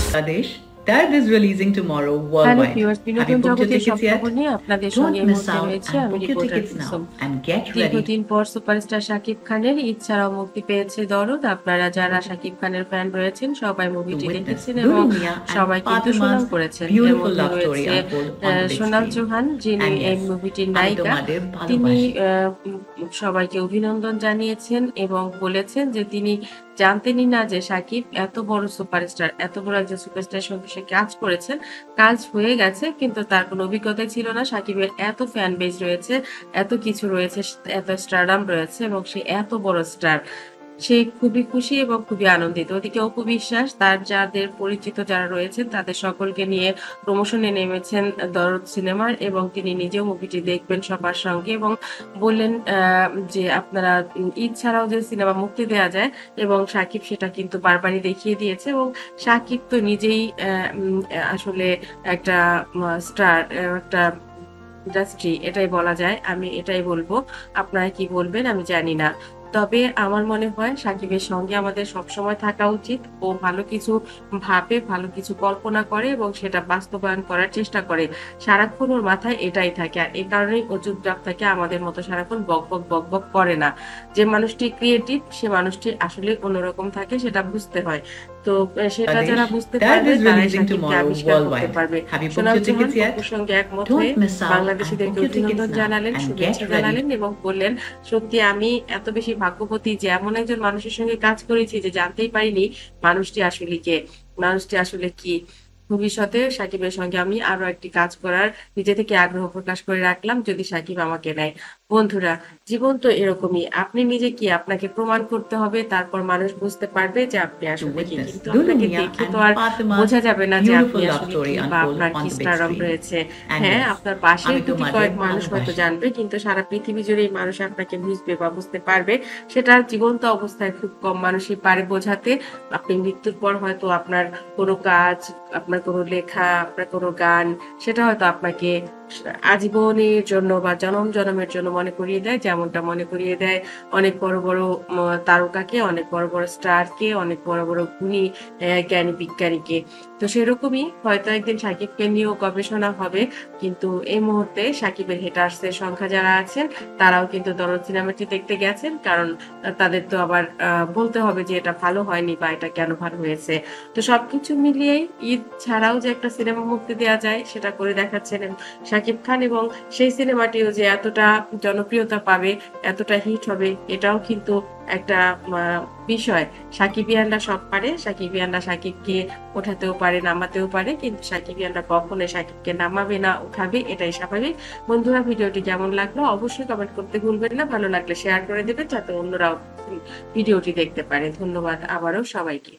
Bangladesh that is releasing tomorrow hello worldwide. Viewers, Have you বিনোদন booked your জগতের সব tickets yet? খবর নিয়ে আপনাদের Don't সঙ্গে এই miss মুহূর্তে out রয়েছে and আমি book your reporter tickets Kusum. now and get ready. দীর্ঘদিন পর সুপারস্টার শাকিব খানের ঈদ ছাড়াও মুক্তি পেয়েছে দরদ। আপনারা যারা শাকিব খানের ফ্যান রয়েছেন সবাই To মুভিটি witness দেখেছেন এবং Dunu Mia সবাই and কিন্তু সুনাম Fatima's করেছেন। এর beautiful মধ্যে love story রয়েছে unfold on the big Sonal screen. Chauhan, যিনি And এই yes, মুভিটির আমি নায়িকা। তোমাদের তিনি ভালোবাসি। সবাইকে অভিনন্দন জানিয়েছেন এবং বলেছেন যে তিনি জানতেনই না যে শাকিব এত বড় সুপারস্টার, এত বড় একজন সুপারস্টারের সঙ্গে সে কাজ করেছেন। কাজ হয়ে গেছে কিন্তু তার কোনো অভিজ্ঞতাই ছিল না। শাকিবের এত ফ্যান বেজ রয়েছে, এত কিছু রয়েছে, এত স্টারডাম রয়েছে এবং সে এত বড় স্টার। সে খুবই খুশি এবং খুবই আনন্দিত। ওদিকে অপু বিশ্বাস তার যাদের পরিচিত যারা রয়েছেন তাদের সকলকে নিয়ে প্রমোশনে নেমেছেন দরদ সিনেমার এবং তিনি নিজেও মুভিটি দেখবেন সবার সঙ্গে এবং বললেন যে আপনারা ঈদ ছাড়াও যে সিনেমা মুক্তি দেয়া যায় এবং শাকিব সেটা কিন্তু বারবারই দেখিয়ে দিয়েছে এবং শাকিব তো নিজেই আসলে একটা স্টার, একটা ইন্ডাস্ট্রি এটাই বলা যায়। আমি এটাই বলব। আপনারা কি বলবেন আমি জানি না। তবে আমার মনে হয় সাকিবের সঙ্গে আমাদের সবসময় থাকা উচিত। ও ভালো কিছু ভাবে, ভালো কিছু কল্পনা করে এবং সেটা বাস্তবায়ন করার চেষ্টা করে। সারাক্ষণ ওর মাথায় এটাই থাকে। আর এই কারণেই ও চুপচাপ থাকে, আমাদের মতো সারাক্ষণ বকবক করে না। যে মানুষটি ক্রিয়েটিভ সে মানুষটি আসলে অন্যরকম থাকে, সেটা বুঝতে হয়। তো সেটা যারা Bangladesh বুঝতে that পারবে is তারাই releasing সাকিবকে tomorrow আবিষ্কার করতে worldwide. পারবে। Have you booked Sonal your Chauhan tickets yet? অপুর সঙ্গে একমত হয়ে Don't miss out and বাংলাদেশিদেরকে book your tickets অভিনন্দন now জানালেন, and শুভেচ্ছা get জানালেন ready. এবং বললেন সত্যি আমি এত বেশি ভাগ্যবতী যে এমন একজন মানুষের সঙ্গে কাজ করেছি যে জানতেই পারিনি মানুষটি আসলে কে, মানুষটি আসলে কি। ভবিষ্যতে সাকিবের সঙ্গে আমি আরো একটি কাজ করার নিজে থেকে আগ্রহ প্রকাশ করে রাখলাম যদি সাকিব আমাকে নেয়। বন্ধুরা, জীবন তো এরকমই। আপনি নিজে কি আপনাকে প্রমাণ করতে হবে, তারপর মানুষ বুঝতে পারবে যে আপনি To আসলে কি। witness কিন্তু Dunu আপনাকে Mia দেখে and তো আর Fatima's বোঝা যাবে না যে আপনি beautiful love আসলে story কি বা unfold আপনার on কি the big স্টারডম screen. রয়েছে। And হ্যাঁ, yes, আপনার পাশের আমি গুটি তোমাদের কয়েক মানুষ হয়তো ভালোবাসি। জানবে কিন্তু সারা পৃথিবী জুড়েই মানুষ আপনাকে বুঝবে বা বুঝতে পারবে। সেটা জীবন্ত অবস্থায় খুব কম মানুষই পারে বোঝাতে। আপনি মৃত্যুর পর হয়তো আপনার কোনো কাজ, আপনার কোনো লেখা, আপনার কোনো গান সেটা হয়তো আপনাকে আজীবনের জন্য বা জনম জনমের জন্য মনে করিয়ে দেয়, যেমনটা মনে করিয়ে দেয় অনেক বড় বড় তারকাকে, অনেক বড় বড় স্টারকে, অনেক বড় বড় গুণী জ্ঞানী বিজ্ঞানীকে। তো সেরকমই হয়তো একদিন সাকিবকে নিয়েও গবেষণা হবে, কিন্তু এই মুহূর্তে সাকিবের হেটার্সের সংখ্যা যারা আছেন তারাও কিন্তু দরদ সিনেমাটি দেখতে গেছেন, কারণ তাদের তো আবার বলতে হবে যে এটা ভালো হয়নি বা এটা কেন ভালো হয়েছে। তো সবকিছু মিলিয়েই ঈদ ছাড়াও যে একটা সিনেমা মুক্তি দেওয়া যায় সেটা করে দেখাচ্ছেন শাকিব খান এবং সেই সিনেমাটিও যে এতটা জনপ্রিয়তা পাবে, এতটা হিট হবে এটাও কিন্তু একটা বিষয়। সাকিবিয়ানরা সব পারে, সাকিবিয়ানরা সাকিবকে ওঠাতেও পারে, নামাতেও পারে, কিন্তু সাকিবিয়ানরা কখনোই সাকিবকে নামাবে না, উঠাবে এটাই স্বাভাবিক। বন্ধুরা, ভিডিওটি কেমন লাগলো অবশ্যই কমেন্ট করতে ভুলবেন না। ভালো লাগলে শেয়ার করে দেবেন যাতে অন্যরাও ভিডিওটি দেখতে পারে। ধন্যবাদ আবারও সবাইকে।